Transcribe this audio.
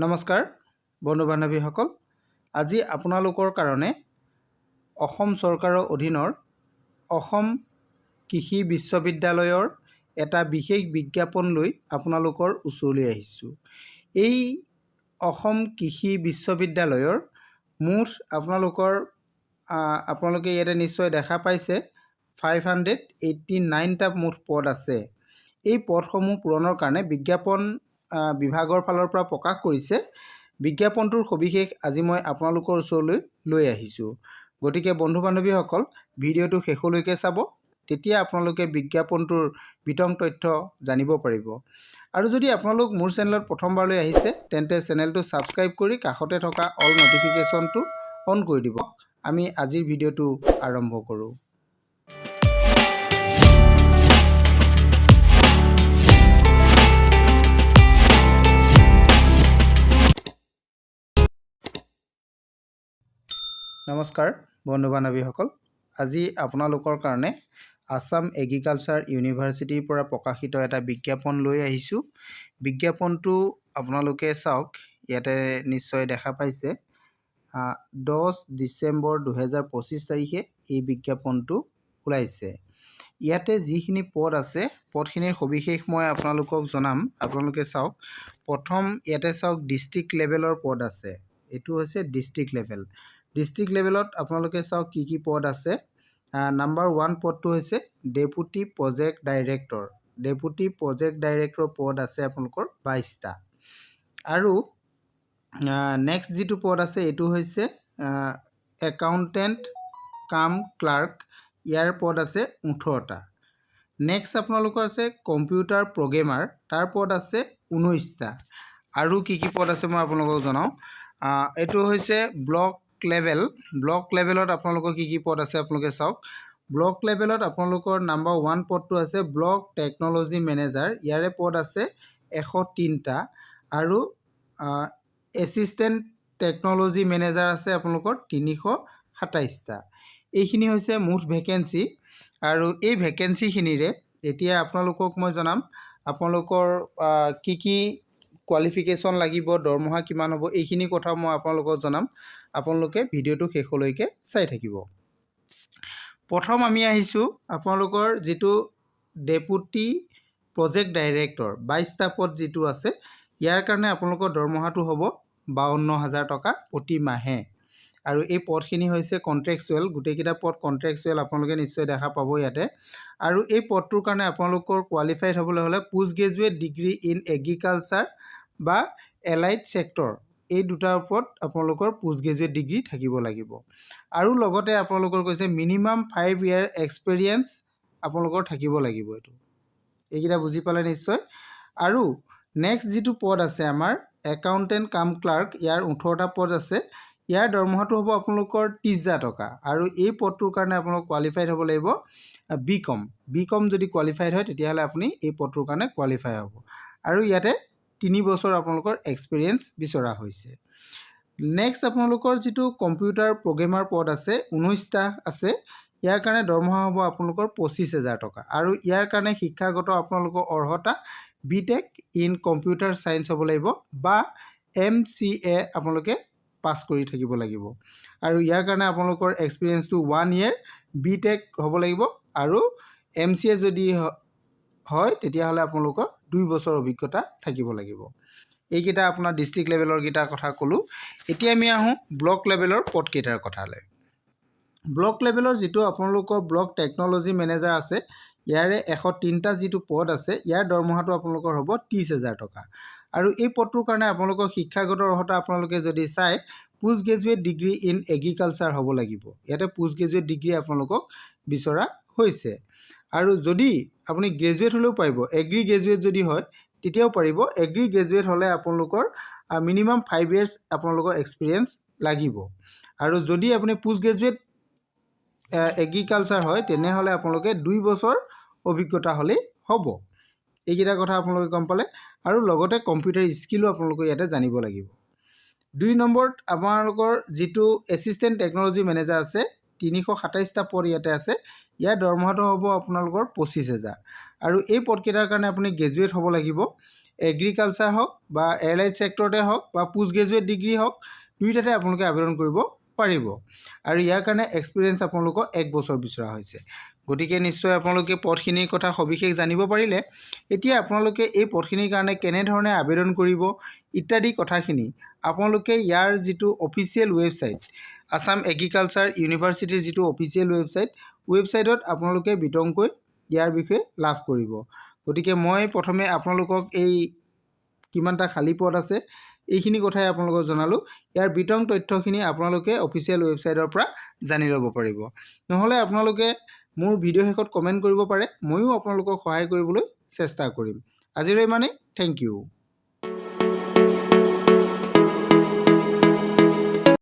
নমস্কাৰ বন্ধু বান্ধৱীসকল, আজি আপোনালোকৰ কাৰণে অসম চৰকাৰৰ অধীনৰ অসম কৃষি বিশ্ববিদ্যালয়ৰ এটা বিশেষ বিজ্ঞাপন লৈ আপোনালোকৰ ওচৰলৈ আহিছোঁ। এই অসম কৃষি বিশ্ববিদ্যালয়ৰ মুঠ আপোনালোকে ইয়াতে নিশ্চয় দেখা পাইছে 589টা মুঠ পদ আছে। এই পদসমূহ পূৰণৰ কাৰণে বিজ্ঞাপন বিভাগৰ ফালৰ পৰা প্ৰকাশ কৰিছে। বিজ্ঞাপনটোৰ সবিশেষ আজি মই আপোনালোকৰ ওচৰলৈ লৈ আহিছোঁ। গতিকে বন্ধু বান্ধৱীসকল, ভিডিঅ'টো শেষলৈকে চাব, তেতিয়া আপোনালোকে বিজ্ঞাপনটোৰ বিতং তথ্য জানিব পাৰিব। আৰু যদি আপোনালোক মোৰ চেনেলত প্ৰথমবাৰলৈ আহিছে তেন্তে চেনেলটো ছাবস্ক্ৰাইব কৰি কাষতে থকা অল নটিফিকেশ্যনটো অন কৰি দিব। আমি আজিৰ ভিডিঅ'টো আৰম্ভ কৰোঁ। নমস্কাৰ বন্ধু বান্ধৱীসকল, আজি আপোনালোকৰ কাৰণে আসাম এগ্ৰিকালচাৰ ইউনিভাৰ্চিটিৰ পৰা প্ৰকাশিত এটা বিজ্ঞাপন লৈ আহিছোঁ। বিজ্ঞাপনটো আপোনালোকে চাওক, ইয়াতে নিশ্চয় দেখা পাইছে। 10 ডিচেম্বৰ 2025 তাৰিখে এই বিজ্ঞাপনটো ওলাইছে। ইয়াতে যিখিনি পদ আছে পদখিনিৰ সবিশেষ মই আপোনালোকক জনাম। আপোনালোকে চাওক, প্ৰথম ইয়াতে চাওক ডিষ্ট্ৰিক্ট লেভেলৰ পদ আছে। এইটো হৈছে ডিষ্ট্ৰিক্ট লেভেল। ডিষ্ট্ৰিক্ট লেভেলত আপোনালোকে চাওক কি পদ আছে। নাম্বাৰ 1 পদটো হৈছে deputy project director. Deputy project director পদ আছে আপোনালোকৰ 22টা। আৰু নেক্সট যিটো পদ আছে এইটো হৈছে একাউণ্টেণ্ট কাম ক্লাৰ্ক। ইয়াৰ পদ আছে 18টা। নেক্সট আপোনালোকৰ আছে কম্পিউটাৰ প্ৰগ্ৰেমাৰ, তাৰ পদ আছে 19টা। আৰু কি পদ আছে মই আপোনালোকক জনাওঁ। এইটো হৈছে ব্লক লেভেল। ব্লক লেভেলত আপোনালোকৰ কি পদ আছে আপোনালোকে চাওক। ব্লক লেভেলত আপোনালোকৰ নাম্বাৰ 1 পদটো আছে ব্লক টেকন'লজি মেনেজাৰ। ইয়াৰে পদ আছে 103টা। আৰু এছিষ্টেণ্ট টেকন'লজি মেনেজাৰ আছে আপোনালোকৰ 327টা। এইখিনি হৈছে মুঠ ভেকেঞ্চি। আৰু এই ভেকেঞ্চিখিনিৰে এতিয়া আপোনালোকক মই জনাম আপোনালোকৰ কি কোৱালিফিকেশ্যন লাগিব, দৰমহা কিমান হ'ব, এইখিনি কথা মই আপোনালোকক জনাম। আপোনালোকে ভিডিঅ'টো শেষলৈকে চাই থাকিব। প্ৰথম আমি আহিছোঁ আপোনালোকৰ যিটো ডেপুটি প্ৰজেক্ট ডাইৰেক্টৰ 22টা পদ যিটো আছে, ইয়াৰ কাৰণে আপোনালোকৰ দৰমহাটো হ'ব 52,000 টকা প্ৰতি মাহে। আৰু এই পদখিনি হৈছে কণ্ট্ৰেকচুৱেল। গোটেইকেইটা পদ কণ্ট্ৰেকচুৱেল, আপোনালোকে নিশ্চয় দেখা পাব ইয়াতে। আৰু এই পদটোৰ কাৰণে আপোনালোকৰ কোৱালিফাইড হ'বলৈ হ'লে post graduate degree in agriculture বা এলাইড ছেক্টৰ, এই দুটাৰ ওপৰত আপোনালোকৰ পোষ্ট গ্ৰেজুৱেট ডিগ্ৰী থাকিব লাগিব। আৰু লগতে আপোনালোকৰ কৈছে মিনিমাম 5 ইয়াৰ এক্সপেৰিয়েঞ্চ আপোনালোকৰ থাকিব লাগিব। এইকেইটা বুজি পালে নিশ্চয়। আৰু নেক্সট যিটো পদ আছে আমাৰ একাউণ্টেণ্ট কাম ক্লাৰ্ক, ইয়াৰ 18টা পদ আছে। ইয়াৰ দৰমহাটো হ'ব আপোনালোকৰ 30,000 টকা। আৰু এই পদটোৰ কাৰণে আপোনালোক কোৱালিফাইড হ'ব লাগিব বি কম যদি কোৱালিফাইড হয় তেতিয়াহ'লে আপুনি এই পদটোৰ কাৰণে কোৱালিফাই হ'ব। আৰু ইয়াতে 3 বছৰ আপোনালোকৰ এক্সপেৰিয়েঞ্চ বিচৰা হৈছে। নেক্সট আপোনালোকৰ যিটো কম্পিউটাৰ প্ৰগ্ৰেমাৰ পদ আছে 19টা আছে। ইয়াৰ কাৰণে দৰমহা হ'ব আপোনালোকৰ 25,000 টকা। আৰু ইয়াৰ কাৰণে শিক্ষাগত আপোনালোকৰ অৰ্হতা বিটেক ইন কম্পিউটাৰ ছায়েন্স হ'ব লাগিব বা MCA আপোনালোকে পাছ কৰি থাকিব লাগিব। আৰু ইয়াৰ কাৰণে আপোনালোকৰ এক্সপিৰিয়েঞ্চটো 1 ইয়েৰ, বিটেক হ'ব লাগিব। আৰু MCA যদি হয় তেতিয়াহ'লে আপোনালোকৰ 2 বছৰ অভিজ্ঞতা থাকিব লাগিব। এইকেইটা আপোনাৰ ডিষ্ট্ৰিক্ট লেভেলৰ কেইটা কথা ক'লোঁ। এতিয়া আমি আহোঁ ব্লক লেভেলৰ পদকেইটাৰ কথালৈ। ব্লক লেভেলৰ যিটো আপোনালোকৰ ব্লক টেকন'লজি মেনেজাৰ আছে, ইয়াৰে 103টা যিটো পদ আছে, ইয়াৰ দৰমহাটো আপোনালোকৰ হ'ব 30,000 টকা। আৰু এই পদটোৰ কাৰণে আপোনালোকৰ শিক্ষাগত অৰ্হতা আপোনালোকে যদি চায় post graduate degree in agriculture হ'ব লাগিব। ইয়াতে পোষ্ট গ্ৰেজুৱেট ডিগ্ৰী আপোনালোকক বিচৰা হৈছে। আৰু যদি আপুনি গ্ৰেজুৱেট হ'লেও পাৰিব, এগ্ৰি গ্ৰেজুৱেট যদি হয় তেতিয়াও পাৰিব। এগ্ৰি গ্ৰেজুৱেট হ'লে আপোনালোকৰ মিনিমাম 5 ইয়াৰ্ছ আপোনালোকৰ এক্সপিৰিয়েঞ্চ লাগিব। আৰু যদি আপুনি পোষ্ট গ্ৰেজুৱেট এগ্ৰিকালচাৰ হয় তেনেহ'লে আপোনালোকে 2 বছৰ অভিজ্ঞতা হ'লেই হ'ব। এইকেইটা কথা আপোনালোকে গম পালে। আৰু লগতে কম্পিউটাৰ স্কিলো আপোনালোকে ইয়াতে জানিব লাগিব। 2 নম্বৰত আপোনালোকৰ যিটো এছিষ্টেণ্ট টেকন'লজি মেনেজাৰ আছে, 327টা পদ ইয়াতে আছে। ইয়াৰ দৰমহাটো হ'ব আপোনালোকৰ 25,000। আৰু এই পদকেইটাৰ কাৰণে আপুনি গ্ৰেজুৱেট হ'ব লাগিব। এগ্ৰিকালচাৰ হওক বা এয়াৰলাইন ছেক্টৰতে হওক বা পোষ্ট গ্ৰেজুৱেট ডিগ্ৰী হওক দুয়োটাতে আপোনালোকে আবেদন কৰিব পাৰিব আৰু ইয়াৰ কাৰণে এক্সপিৰিয়েঞ্চ আপোনালোকক 1 বছৰ বিচৰা হৈছে গতিকে নিশ্চয় আপোনালোকে পদখিনিৰ কথা সবিশেষ জানিব পাৰিলে এতিয়া আপোনালোকে এই পদখিনিৰ কাৰণে কেনেধৰণে আবেদন কৰিব ইত্যাদি কথাখিনি আপোনালোকে ইয়াৰ যিটো অফিচিয়েল ৱেবছাইট আসাম এগ্ৰিকালচাৰ ইউনিভাৰ্চিটিৰ যিটো অফিচিয়েল ৱেবছাইটত আপোনালোকে বিতংকৈ ইয়াৰ বিষয়ে লাভ কৰিব গতিকে মই প্ৰথমে আপোনালোকক এই কিমানটা খালী পদ আছে এইখিনি কথাই আপোনালোকক জনালোঁ ইয়াৰ বিতং তথ্যখিনি আপোনালোকে অফিচিয়েল ৱেবছাইটৰ পৰা জানি ল'ব পাৰিব নহ'লে আপোনালোকে মোৰ ভিডিঅ' শেষত কমেণ্ট কৰিব পাৰে ময়ো আপোনালোকক সহায় কৰিবলৈ চেষ্টা কৰিম আজিলৈ মানে থেংক ইউ